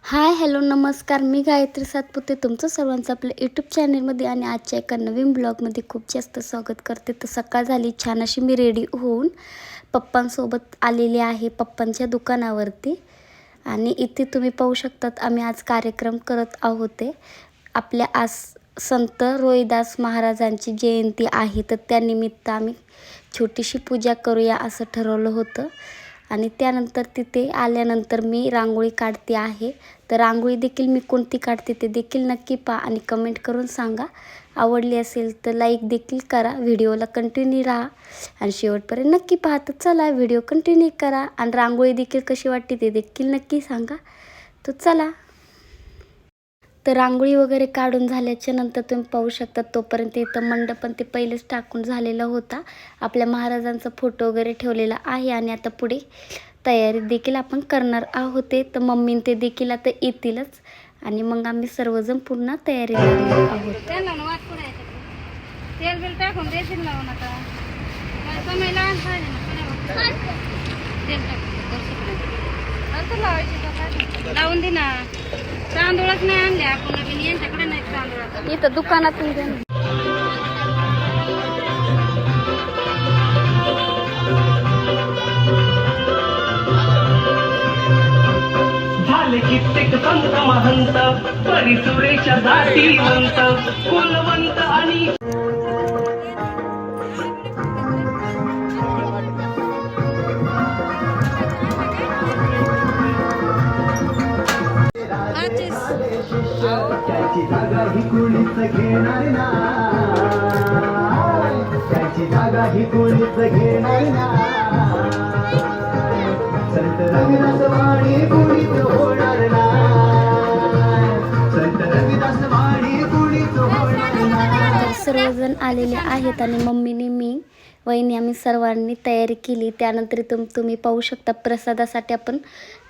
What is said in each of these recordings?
Hi hello नमस्कार, मी गायत्री सातपुते तुमचं सर्वांचं आपल्या यूट्यूब चॅनलमध्ये आणि आजच्या एका नवीन ब्लॉगमध्ये खूप जास्त स्वागत करते. तर सकाळ झाली, छान अशी मी रेडी होऊन पप्पांसोबत आलेली आहे पप्पांच्या दुकानावरती. आणि इथे तुम्ही पाहू शकतात आम्ही आज कार्यक्रम करत आहोत. आपल्या आज संत रोहिदास महाराजांची जयंती आहे, तर त्यानिमित्त आम्ही छोटीशी पूजा करूया असं ठरवलं होतं. आणि त्यानंतर तिथे आल्यानंतर मी रांगोळी काढते आहे. तर रांगोळी देखील मी कोणती काढते ते देखील नक्की पहा आणि कमेंट करून सांगा. आवडली असेल तर लाईक देखील करा, व्हिडिओला कंटिन्यू राहा आणि शेवटपर्यंत नक्की पहा. तर चला व्हिडिओ कंटिन्यू करा आणि रांगोळी देखील कशी वाटते ते देखील नक्की सांगा. तर चला. तर रांगोळी वगैरे काढून झाल्याच्या नंतर तुम्ही पाहू शकता तोपर्यंत इथं मंडपन ते पहिलेच टाकून झालेला होता. आपल्या महाराजांचा फोटो वगैरे ठेवलेला आहे आणि आता पुढे तयारी देखील आपण करणार आहोत. तर मम्मी ते देखील आता येतीलच आणि मग आम्ही सर्वजण पुन्हा तयारी करणार आहोत. तेल बिल टाकून देशील ना आता समय लहान पाहिजे ना. तेल टाकून लावून दे ना. तांदूळच नाही आणले आपण, नवीन यांच्याकडे नाही तांदूळ. इथं दुकानातून घ्या. झाले कित्येक संत महंत परिसुरेच्या जातीवंत कुलवंत आणि त्याची जागा ही कोणीच घेणार नाही, त्याची जागा ही कोणीच घेणार नाही. संत रविदास वाणी कोणीच होणार नाही, संत रविदास वाणी कोणीच होणार नाही. सर्वजण आलेले आहेत आणि मम्मीने मी वहिनी आम्ही सर्वांनी तयारी केली. त्यानंतर तुम्ही पाहू शकता प्रसादासाठी आपण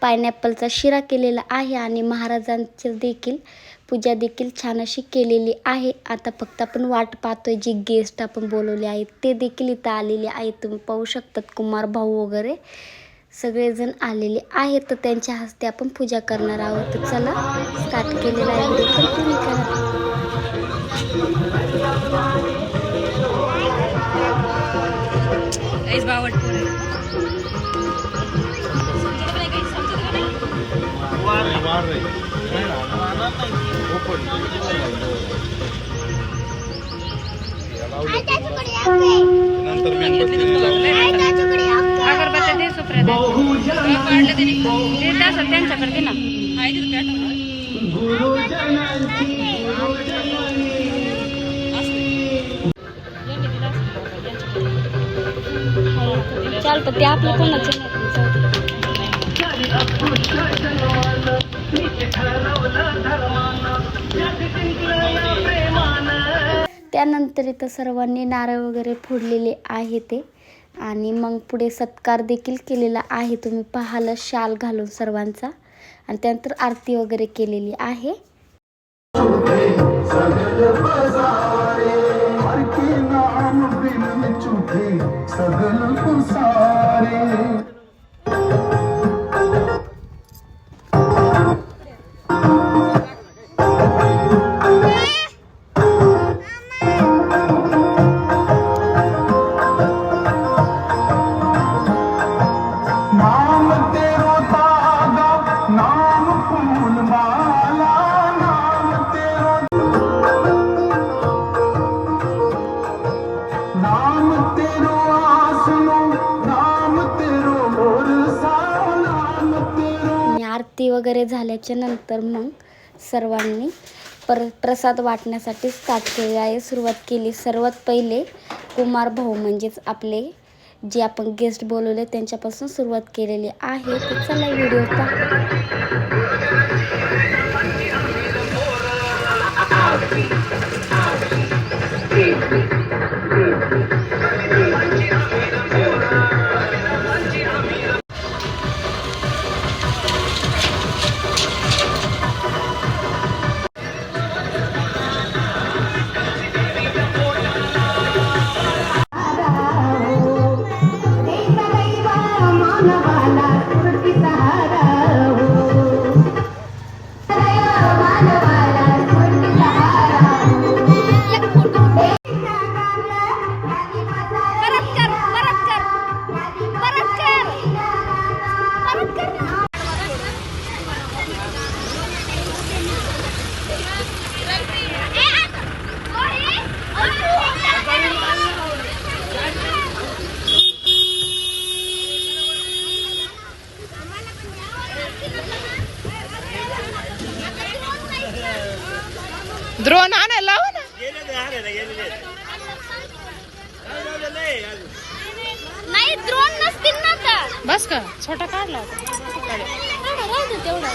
पायनॅपलचा शिरा केलेला आहे आणि महाराजांची देखील पूजा देखील छान अशी केलेली आहे. आता फक्त आपण वाट पाहतोय, जे गेस्ट आपण बोलवले आहेत ते देखील इथं आलेले आहेत. तुम्ही पाहू शकतात कुमार भाऊ वगैरे सगळेजण आलेले आहेत. तर त्यांच्या हस्ते आपण पूजा करणार आहोत. तर चला स्टार्ट केलेला आहे, व्हिडिओ कंटिन्यू करा. अगरबत्त्या दे सुप्रिया काढलं ते तसं त्यांच्याकडे दे ना. चालतं ते आपलं कोणाचं त्यानंतर इथं सर्वांनी नारळ वगैरे फोडलेले आहे ते आणि मग पुढे सत्कार देखील केलेला आहे. तुम्ही पाहाल शाल घालून सर्वांचा आणि त्यानंतर आरती वगैरे केलेली आहे. आरती वगैरे झाल्याच्या नंतर मग सर्वांनी प्रसाद वाटण्यासाठी स्टार्ट केले आहे, सुरुवात केली. सर्वात पहिले कुमार भाऊ म्हणजेच आपले जे आपण गेस्ट बोलवले त्यांच्यापासून सुरुवात केलेली आहे. तर चला व्हिडिओ पहा. द्रोण आणायला लावा ना. नाही द्रोण नसतील ना आता. बस का छोटा काढला होता. तेवढा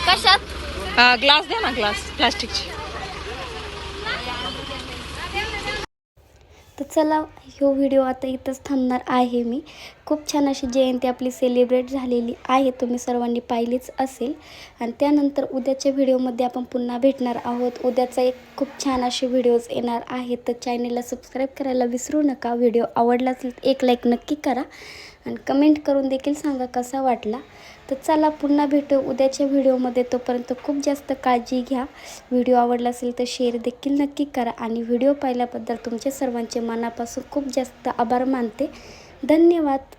कशात ग्लास द्या ना, ग्लास प्लास्टिकची. तर चला ह्यो व्हिडिओ आता इथंच थांबणार आहे मी. खूप छान अशी जयंती आपली सेलिब्रेट झालेली आहे, तुम्ही सर्वांनी पाहिलीच असेल. आणि त्यानंतर उद्याच्या व्हिडिओमध्ये आपण पुन्हा भेटणार आहोत. उद्याचा एक खूप छान असे व्हिडिओज येणार आहेत, तर चॅनेलला सबस्क्राईब करायला विसरू नका. व्हिडिओ आवडला असेल तर एक लाईक नक्की करा आणि कमेंट करून देखील सांगा कसा वाटला. तर चला पुन्हा भेटू उद्याच्या व्हिडिओमध्ये. तोपर्यंत खूप जास्त काळजी घ्या. व्हिडिओ आवडला असेल तर शेअर देखील नक्की करा आणि व्हिडिओ पाहिल्याबद्दल तुमचे सर्वांचे मनापासून खूप जास्त आभार मानते. धन्यवाद.